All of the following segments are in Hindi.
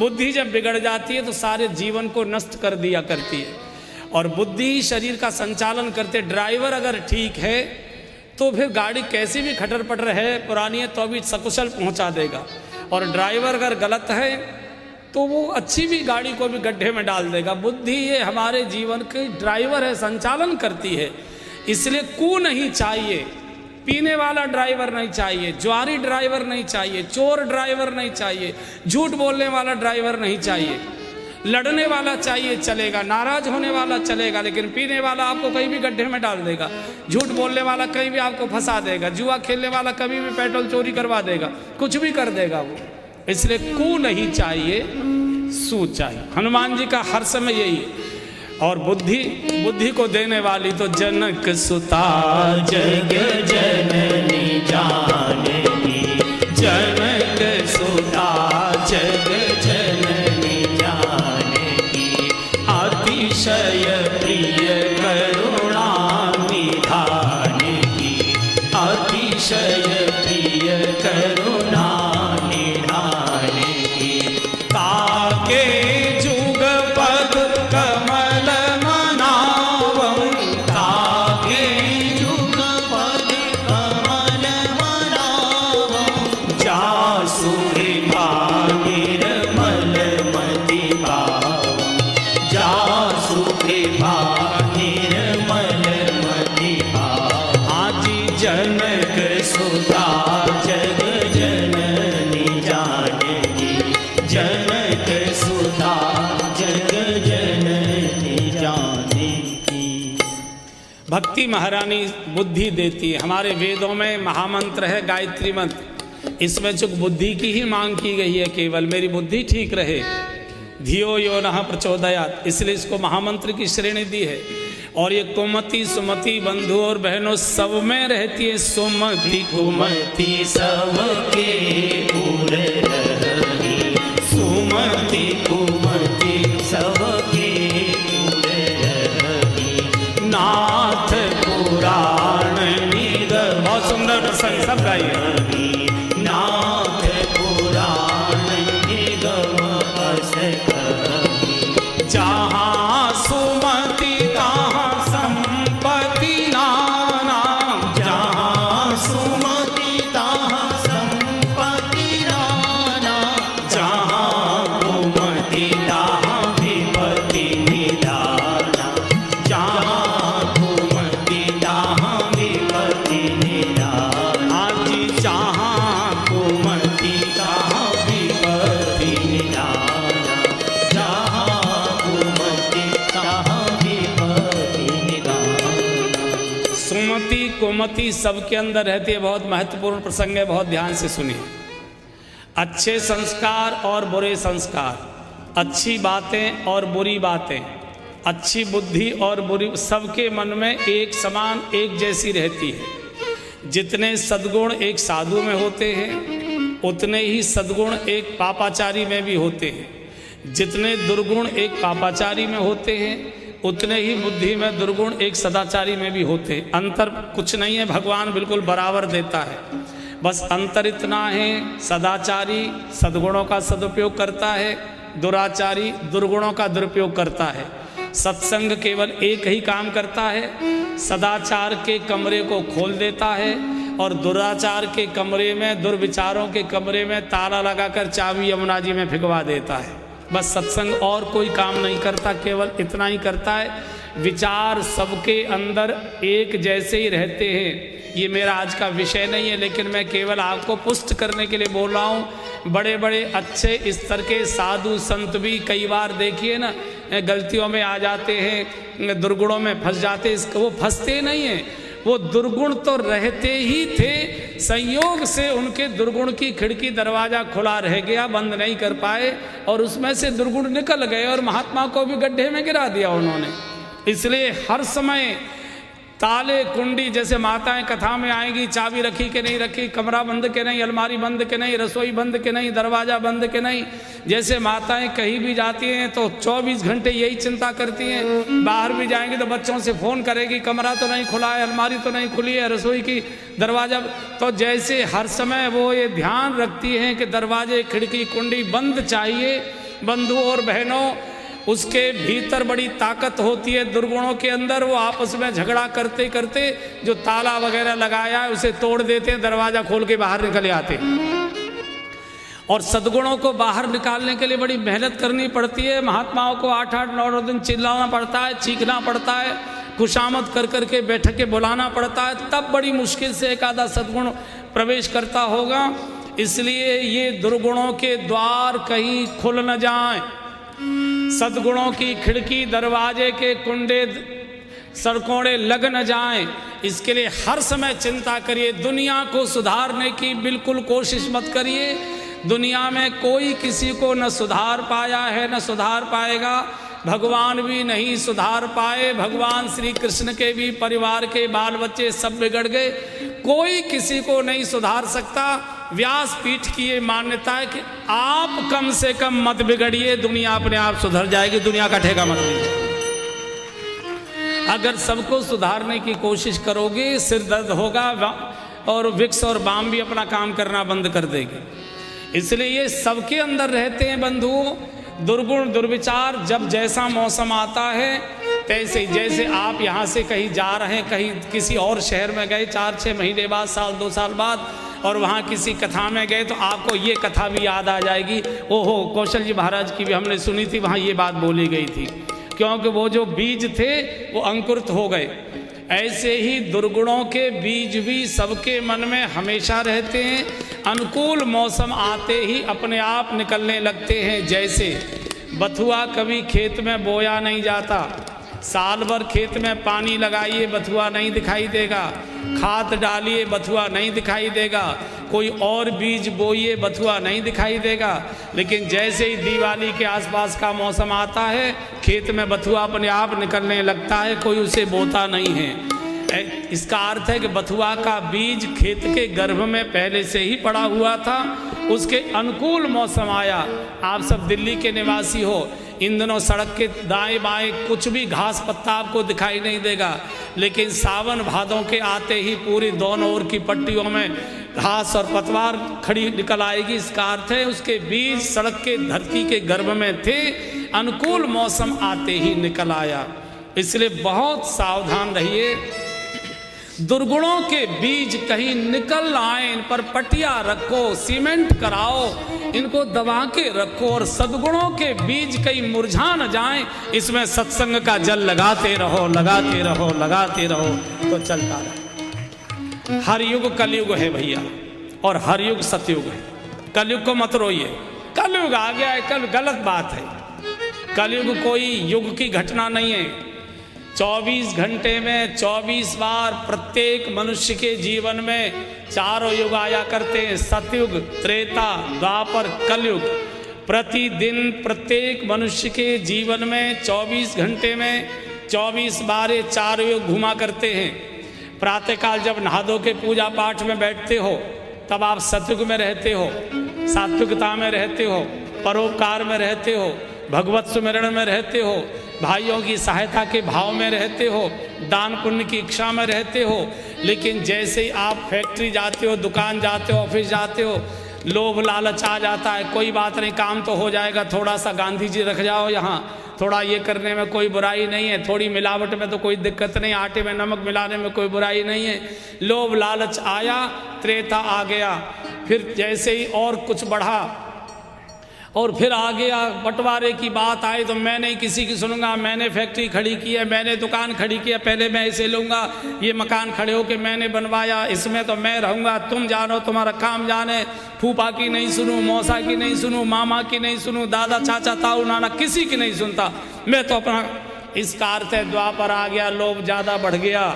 बुद्धि जब बिगड़ जाती है तो सारे जीवन को नष्ट कर दिया करती है। और बुद्धि ही शरीर का संचालन करते। ड्राइवर अगर ठीक है तो फिर गाड़ी कैसी भी खटर पटर है पुरानी है तो भी सकुशल पहुंचा देगा। और ड्राइवर अगर गलत है तो वो अच्छी भी गाड़ी को भी गड्ढे में डाल देगा। बुद्धि ये हमारे जीवन के ड्राइवर है, संचालन करती है। इसलिए कू नहीं चाहिए, पीने वाला ड्राइवर नहीं चाहिए, ज्वारी ड्राइवर नहीं चाहिए, चोर ड्राइवर नहीं चाहिए, झूठ बोलने वाला ड्राइवर नहीं चाहिए। लड़ने वाला चाहिए चलेगा, नाराज होने वाला चलेगा, लेकिन पीने वाला आपको कहीं भी गड्ढे में डाल देगा, झूठ बोलने वाला कहीं भी आपको फंसा देगा, जुआ खेलने वाला कभी भी पेट्रोल चोरी करवा देगा, कुछ भी कर देगा वो। इसलिए कू नहीं चाहिए, सू चाहिए। हनुमान जी का हर समय यही है। और बुद्धि को देने वाली तो जनक सुता जग जननी जानकी, जनक सुता जग जननी जानकी, अतिशय प्रिय करुणा निधान की, अतिशय प्रिय करुणा निधान की, ताके जुग पद कमल मनावं, ताके जुग पद कमल मनावं, जासु कृपा निर्मल मति भावं, जासु कृपा निर्मल मति भावं, आजी जनक सुता जग जननी जानकी, जनक सुता जग जननी जानकी। भक्ति महारानी बुद्धि देती है। हमारे वेदों में महामंत्र है गायत्री मंत्र, इसमें चूंकि बुद्धि की ही मांग की गई है, केवल मेरी बुद्धि ठीक रहे, धियो यो नः प्रचोदयात्, इसलिए इसको महामंत्र की श्रेणी दी है। और ये कुमति सुमति बंधु और बहनों सब में रहती है। सुमति कुमति सबके पूर रही, सुमति कुमति सबके पूर रही, नाथ पुराण निगम, बहुत सुंदर प्रसंग सब गाइए, नाथ पुराण निगम अस कही, जहाँ सुमति तहाँ संपत्ति नाना, जहाँ सुमति तहाँ संपत्ति नाना, जहाँ कुमति तहाँ विपत्ति निदाना, जहाँ कुमति तहाँ विपत्ति निदाना, आजी जहाँ कुमति तहाँ विपत्ति निदाना, जहाँ कुमति तहाँ विपत्ति निदाना। सुमति कुमति सबके अंदर रहती है। बहुत महत्वपूर्ण प्रसंग है, बहुत ध्यान से सुनिए। अच्छे संस्कार और बुरे संस्कार, अच्छी बातें और बुरी बातें, अच्छी बुद्धि और बुरी, सबके मन में एक समान एक जैसी रहती है। जितने सद्गुण एक साधु में होते हैं उतने ही सद्गुण एक पापाचारी में भी होते हैं। जितने दुर्गुण एक पापाचारी में होते हैं उतने ही बुद्धि में दुर्गुण एक सदाचारी में भी होते हैं। अंतर कुछ नहीं है, भगवान बिल्कुल बराबर देता है। बस अंतर इतना है, सदाचारी सद्गुणों का सदुपयोग करता है, दुराचारी दुर्गुणों का दुरुपयोग करता है। सत्संग केवल एक ही काम करता है, सदाचार के कमरे को खोल देता है और दुराचार के कमरे में, दुर्विचारों के कमरे में ताला लगाकर चाबी यमुना जी में भिगवा देता है। बस सत्संग और कोई काम नहीं करता, केवल इतना ही करता है। विचार सबके अंदर एक जैसे ही रहते हैं। ये मेरा आज का विषय नहीं है, लेकिन मैं केवल आपको पुष्ट करने के लिए बोल रहा हूँ। बड़े बड़े अच्छे स्तर के साधु संत भी कई बार देखिए ना, गलतियों में आ जाते हैं, दुर्गुणों में फंस जाते, वो फंसते नहीं हैं, वो दुर्गुण तो रहते ही थे, संयोग से उनके दुर्गुण की खिड़की दरवाजा खुला रह गया, बंद नहीं कर पाए और उसमें से दुर्गुण निकल गए और महात्मा को भी गड्ढे में गिरा दिया उन्होंने। इसलिए हर समय ताले कुंडी, जैसे माताएं कथा में आएंगी, चाबी रखी के नहीं रखी, कमरा बंद के नहीं, अलमारी बंद के नहीं, रसोई बंद के नहीं, दरवाजा बंद के नहीं। जैसे माताएं कहीं भी जाती हैं तो 24 घंटे यही चिंता करती हैं। बाहर भी जाएंगी तो बच्चों से फ़ोन करेगी, कमरा तो नहीं खुला है, अलमारी तो नहीं खुली है, रसोई की दरवाजा। तो जैसे हर समय वो ये ध्यान रखती हैं कि दरवाजे खिड़की कुंडी बंद चाहिए, बंधुओं और बहनों, उसके भीतर बड़ी ताकत होती है दुर्गुणों के अंदर। वो आपस में झगड़ा करते करते जो ताला वगैरह लगाया है उसे तोड़ देते हैं, दरवाजा खोल के बाहर निकल आते हैं। और सद्गुणों को बाहर निकालने के लिए बड़ी मेहनत करनी पड़ती है। महात्माओं को 8-8, 9-9 दिन चिल्लाना पड़ता है, चीखना पड़ता है, खुशामद कर करके बैठक के बुलाना पड़ता है, तब बड़ी मुश्किल से एक आधा सद्गुण प्रवेश करता होगा। इसलिए ये दुर्गुणों के द्वार कहीं खुल न जाएं, सद्गुणों की खिड़की दरवाजे के कुंडे सड़कोड़े लग न जाएं, इसके लिए हर समय चिंता करिए। दुनिया को सुधारने की बिल्कुल कोशिश मत करिए। दुनिया में कोई किसी को न सुधार पाया है न सुधार पाएगा, भगवान भी नहीं सुधार पाए। भगवान श्री कृष्ण के भी परिवार के बाल बच्चे सब बिगड़ गए, कोई किसी को नहीं सुधार सकता। व्यास पीठ की ये मान्यता है कि आप कम से कम मत बिगड़िए, दुनिया अपने आप सुधर जाएगी, दुनिया का ठेका मत लीजिए। अगर सबको सुधारने की कोशिश करोगे सिर दर्द होगा और विक्स और बाम भी अपना काम करना बंद कर देगी। इसलिए ये सबके अंदर रहते हैं बंधुओं, दुर्गुण दुर्विचार। जब जैसा मौसम आता है तैसे, जैसे आप यहाँ से कहीं जा रहे हैं, कहीं किसी और शहर में गए 4-6 महीने बाद, साल 2 साल बाद, और वहाँ किसी कथा में गए तो आपको ये कथा भी याद आ जाएगी। ओहो, कौशल जी महाराज की भी हमने सुनी थी, वहाँ ये बात बोली गई थी, क्योंकि वो जो बीज थे वो अंकुरित हो गए। ऐसे ही दुर्गुणों के बीज भी सबके मन में हमेशा रहते हैं, अनुकूल मौसम आते ही अपने आप निकलने लगते हैं। जैसे बथुआ कभी खेत में बोया नहीं जाता, साल भर खेत में पानी लगाइए बथुआ नहीं दिखाई देगा, खाद डालिए बथुआ नहीं दिखाई देगा, कोई और बीज बोइए बथुआ नहीं दिखाई देगा। लेकिन जैसे ही दिवाली के आसपास का मौसम आता है खेत में बथुआ अपने आप निकलने लगता है, कोई उसे बोता नहीं है। इसका अर्थ है कि बथुआ का बीज खेत के गर्भ में पहले से ही पड़ा हुआ था, उसके अनुकूल मौसम आया। आप सब दिल्ली के निवासी हो, इन दिनों सड़क के दाएं बाएं कुछ भी घास पत्ता आपको दिखाई नहीं देगा, लेकिन सावन भादों के आते ही पूरी दोनों ओर की पट्टियों में घास और पतवार खड़ी निकल आएगी। इसका अर्थ है उसके बीज सड़क के धरती के गर्भ में थे, अनुकूल मौसम आते ही निकल आया। इसलिए बहुत सावधान रहिए, दुर्गुणों के बीज कहीं निकल आए, इन पर पटिया रखो, सीमेंट कराओ, इनको दबा के रखो, और सद्गुणों के बीज कहीं मुरझा न जाएं, इसमें सत्संग का जल लगाते रहो, लगाते रहो, लगाते रहो, तो चलता रहे। हर युग कलयुग है भैया, और हर युग सतयुग है। कलयुग को मत रोइए, कलयुग आ गया है, कल गलत बात है। कलयुग कोई युग की घटना नहीं है। 24 घंटे में 24 बार प्रत्येक मनुष्य के जीवन में 4 युग आया करते हैं, सतयुग, त्रेता, द्वापर, कलयुग। प्रतिदिन प्रत्येक मनुष्य के जीवन में 24 घंटे में 24 बार ये 4 युग घुमा करते हैं। प्रातःकाल जब नहा धो के पूजा पाठ में बैठते हो तब आप सतयुग में रहते हो, सात्विकता में रहते हो, परोपकार में रहते हो, भगवत सुमिरण में रहते हो, भाइयों की सहायता के भाव में रहते हो, दान पुण्य की इच्छा में रहते हो। लेकिन जैसे ही आप फैक्ट्री जाते हो, दुकान जाते हो, ऑफिस जाते हो, लोभ लालच आ जाता है। कोई बात नहीं, काम तो हो जाएगा, थोड़ा सा गांधी जी रख जाओ यहाँ, थोड़ा ये करने में कोई बुराई नहीं है, थोड़ी मिलावट में तो कोई दिक्कत नहीं, आटे में नमक मिलाने में कोई बुराई नहीं है। लोभ लालच आया, त्रेता आ गया, फिर जैसे ही और कुछ बढ़ा और फिर आ गया बंटवारे की बात आई तो मैं नहीं किसी की सुनूंगा, मैंने फैक्ट्री खड़ी की है, मैंने दुकान खड़ी की है, पहले मैं इसे लूँगा, ये मकान खड़े होके मैंने बनवाया, इसमें तो मैं रहूँगा, तुम जानो, तुम्हारा काम जाने। फूफा की नहीं सुनूँ, मौसा की नहीं सुनूँ, मामा की नहीं सुनूँ, दादा चाचा ताऊ नाना किसी की नहीं सुनता, मैं तो अपना। इसका अर्थ है द्वापर आ गया, लोभ ज़्यादा बढ़ गया,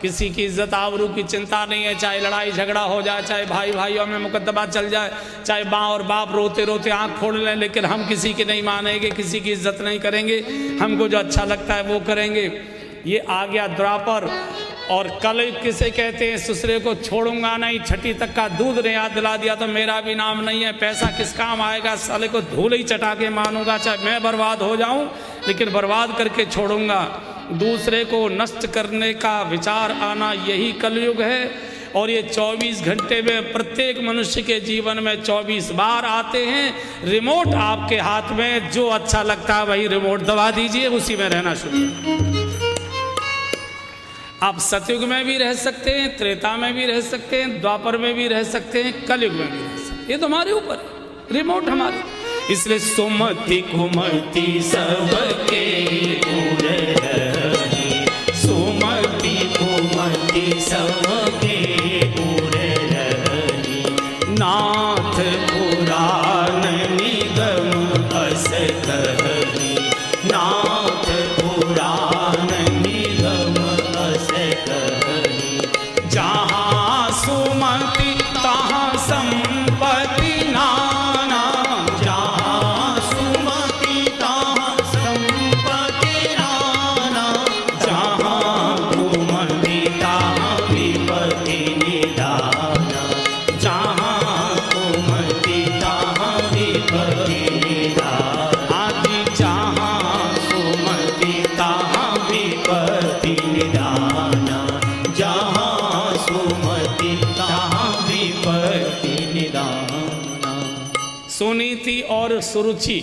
किसी की इज्जत आबरू की चिंता नहीं है, चाहे लड़ाई झगड़ा हो जाए, चाहे भाई भाइयों में मुकदमा चल जाए, चाहे माँ और बाप रोते रोते आंख फोड़ लें, लेकिन हम किसी की नहीं मानेंगे, किसी की इज्जत नहीं करेंगे, हमको जो अच्छा लगता है वो करेंगे। ये आ गया द्वापर। और कलयुग किसे कहते हैं? ससुरे को छोड़ूंगा नहीं, छठी तक का दूध ने याद दिला दिया तो मेरा भी नाम नहीं है, पैसा किस काम आएगा, साले को धूल ही चटा के मानूंगा, चाहे मैं बर्बाद हो जाऊं लेकिन बर्बाद करके छोड़ूंगा। दूसरे को नष्ट करने का विचार आना यही कलयुग है। और ये 24 घंटे में प्रत्येक मनुष्य के जीवन में 24 बार आते हैं। रिमोट आपके हाथ में, जो अच्छा लगता है वही रिमोट दबा दीजिए, उसी में रहना शुरू। आप सतयुग में भी रह सकते हैं, त्रेता में भी रह सकते हैं, द्वापर में भी रह सकते हैं, कलयुग में भी रह सकते हैं। ये तो हमारे ऊपर, रिमोट हमारे। इसलिए सुमति कुमति सबके पूरे रही, सुमति कुमति सबके पूरे रही, नाथ पुराण निगम अस कही, नाथ पुराण निगम अस कही, जहाँ सुमति तहाँ संपत्ति नाना, जहाँ सुमति तहाँ संपत्ति नाना, जहाँ कुमति तहाँ विपत्ति निदाना, जहाँ कुमति तहाँ विपत्ति निदाना, जहाँ सुमति तहाँ विपत्ति निदाना, जहाँ सुमति तहाँ विपत्ति निदाना। सुनीति और सुरुचि,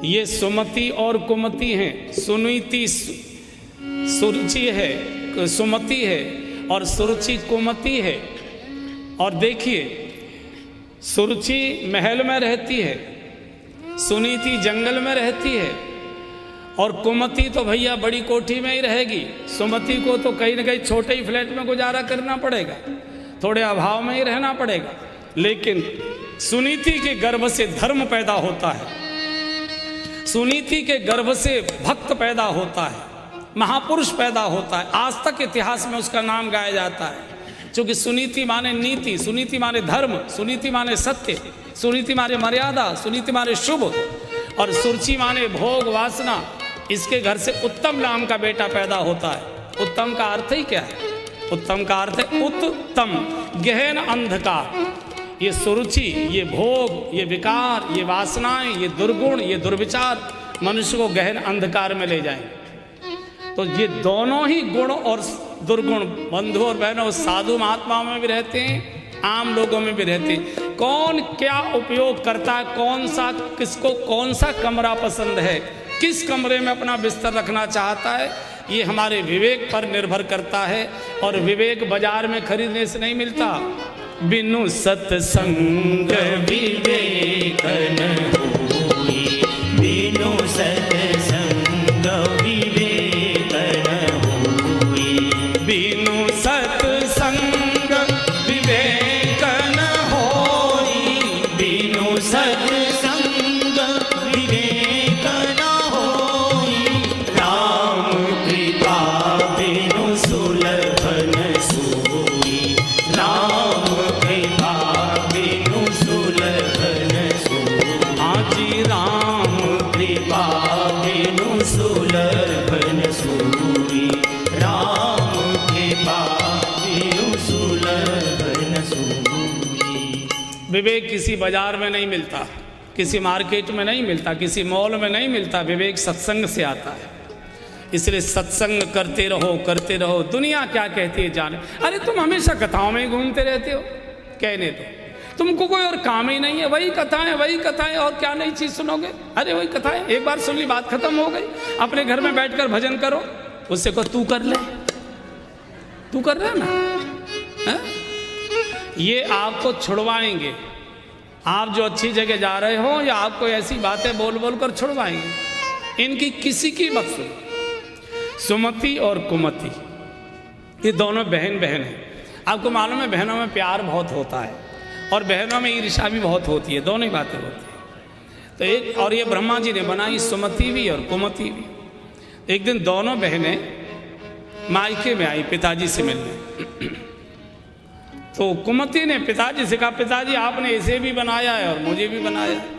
ये सुमति और कुमति हैं। सुनीति सुरुचि है, सुमति है, और सुरुचि कुमति है। और देखिए, सुरुचि महल में रहती है, सुनीति जंगल में रहती है, और कुमति तो भैया बड़ी कोठी में ही रहेगी। सुमति को तो कहीं ना कहीं छोटे ही फ्लैट में गुजारा करना पड़ेगा, थोड़े अभाव में ही रहना पड़ेगा। लेकिन सुनीति के गर्भ से धर्म पैदा होता है, सुनीति के गर्भ से भक्त पैदा होता है, महापुरुष पैदा होता है। आज तक इतिहास में उसका नाम गाया जाता है, क्योंकि सुनीति माने नीति, सुनीति माने धर्म, सुनीति माने सत्य, सुनीति माने मर्यादा, सुनीति माने शुभ, और सुरुचि माने भोग वासना। इसके घर से उत्तम नाम का बेटा पैदा होता है। उत्तम का अर्थ ही क्या है? उत्तम का अर्थ है उत्तम, गहन अंधकार। ये सुरुचि, ये भोग, ये विकार, ये वासनाएं, ये दुर्गुण, ये दुर्विचार मनुष्य को गहन अंधकार में ले जाएंगे। तो ये दोनों ही गुण और दुर्गुण बंधु और बहनों साधु महात्माओं में भी रहते हैं, आम लोगों में भी रहते हैं। कौन क्या उपयोग करता है, कौन सा, किसको कौन सा कमरा पसंद है, किस कमरे में अपना बिस्तर रखना चाहता है, ये हमारे विवेक पर निर्भर करता है। और विवेक बाजार में खरीदने से नहीं मिलता। बिनु सत्संग विवेक न होई, बिनु सत्संग विवेक न होई, बिनु सत्संग विवेक न होई, बिनु सत्संग विवेक न होई, राम कृपा बिनु सुलभ न सोई, राम कृपा बिनु सुलभ न सोई, आजी राम कृपा बिनु सुलभ न सोई, राम कृपा बिनु सुलभ न सोई। विवेक किसी बाजार में नहीं मिलता, किसी मार्केट में नहीं मिलता, किसी मॉल में नहीं मिलता। विवेक सत्संग से आता है। इसलिए सत्संग करते रहो, करते रहो। दुनिया क्या कहती है जाने। अरे तुम हमेशा कथाओं में ही घूमते रहते हो, कहने दो, तुमको कोई और काम ही नहीं है, वही कथाएं, वही कथाएं, और क्या नई चीज सुनोगे? अरे वही कथाएं, एक बार सुन ली, बात खत्म हो गई। अपने घर में बैठकर भजन करो, उससे को तू कर ले, तू कर रहा ना है? ये आपको छुड़वाएंगे। आप जो अच्छी जगह जा रहे हो, या आपको ऐसी बातें बोल बोल कर छुड़वाएंगे। इनकी किसी की मत सुनो। सुमति और कुमति, ये दोनों बहन बहन हैं। आपको मालूम है, बहनों में प्यार बहुत होता है और बहनों में ईर्ष्या भी बहुत होती है, दोनों ही बातें होती हैं। तो एक, और ये ब्रह्मा जी ने बनाई सुमति भी और कुमति भी। एक दिन दोनों बहनें मायके में आई पिताजी से मिलने। तो कुमति ने पिताजी से कहा, पिताजी आपने इसे भी बनाया है और मुझे भी बनाया है।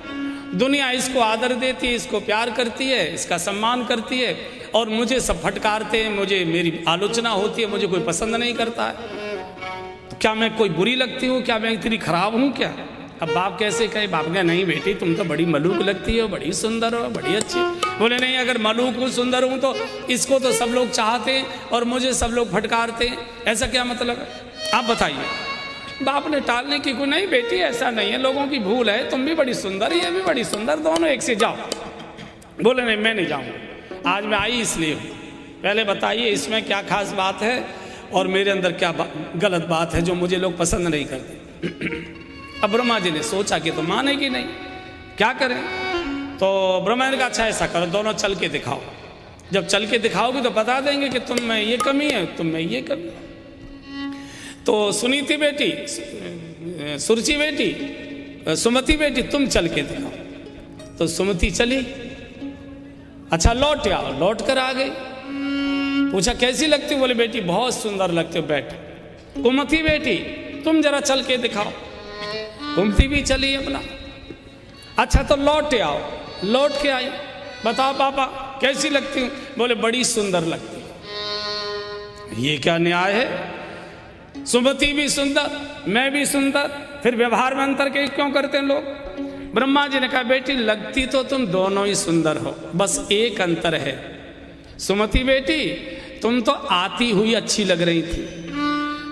दुनिया इसको आदर देती है, इसको प्यार करती है, इसका सम्मान करती है, और मुझे सब फटकारते हैं, मुझे मेरी आलोचना होती है, मुझे कोई पसंद नहीं करता है। तो क्या मैं कोई बुरी लगती हूँ? क्या मैं इतनी खराब हूँ क्या? अब बाप कैसे कहे? बाप कहे, नहीं बेटी, तुम तो बड़ी मलूक लगती हो, बड़ी सुंदर हो, बड़ी अच्छी। बोले नहीं, अगर मलूक हूँ, सुंदर हूँ, तो इसको तो सब लोग चाहते हैं और मुझे सब लोग फटकारते हैं, ऐसा क्या मतलब है? आप बताइए। बाप ने टालने की कोई नहीं बेटी, ऐसा नहीं है, लोगों की भूल है, तुम भी बड़ी सुंदर, ये भी बड़ी सुंदर, दोनों एक से जाओ। बोले नहीं मैं नहीं जाऊँगा, आज मैं आई इसलिए हूँ, पहले बताइए इसमें क्या खास बात है और मेरे अंदर क्या गलत बात है जो मुझे लोग पसंद नहीं करते। अब ब्रह्मा जी ने सोचा कि तो मानेगी नहीं, क्या करें। तो ब्रह्मा ने कहा अच्छा ऐसा करो, दोनों चल के दिखाओ, जब चल के दिखाओगे तो बता देंगे कि तुम में ये कमी है, तुम में ये कमी है। तो सुनीति बेटी, सुरुचि बेटी, सुमति बेटी, तुम चल के दिखाओ। तो सुमति चली, अच्छा लौट आओ, लौट कर आ गई। पूछा कैसी लगती हो, बोले बेटी बहुत सुंदर लगते हो, बैठ। कुमति बेटी तुम जरा चल के दिखाओ। कुमति भी चली अपना, अच्छा तो लौट आओ, लौट के आई, बताओ पापा कैसी लगती हूँ, बोले बड़ी सुंदर लगती हूँ। ये क्या न्याय है, सुमति भी सुंदर मैं भी सुंदर, फिर व्यवहार में अंतर क्यों करते हैं लोग। ब्रह्मा जी ने कहा बेटी लगती तो तुम दोनों ही सुंदर हो, बस एक अंतर है, सुमति बेटी तुम तो आती हुई अच्छी लग रही थी,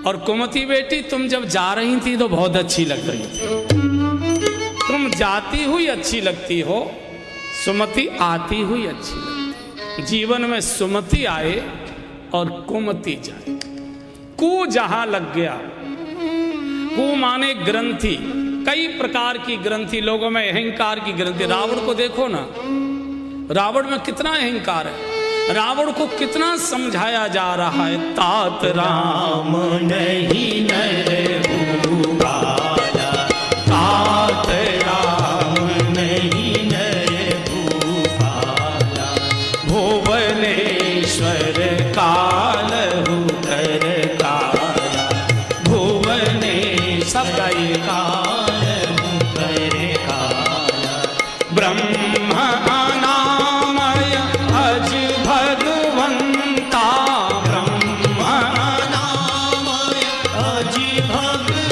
और कुमति बेटी तुम जब जा रही थी तो बहुत अच्छी लग रही थी। तुम जाती हुई अच्छी लगती हो, सुमति आती हुई अच्छी लगती। जीवन में सुमति आए और कुमति जाए। कु जहां लग गया, कु माने ग्रंथि, कई प्रकार की ग्रंथि, लोगों में अहंकार की ग्रंथि। रावण को देखो ना, रावण में कितना अहंकार है, रावण को कितना समझाया जा रहा है, तात राम नहीं नर भूपाला, तात राम नहीं नर भूपाला, भुवनेश्वर कालहु कर काला, भुवनेश्वर सब गाइए, कालहु कर काला, ब्रह्म अनामय अज भगवंता, ब्रह्म अनामय अज भगवंता,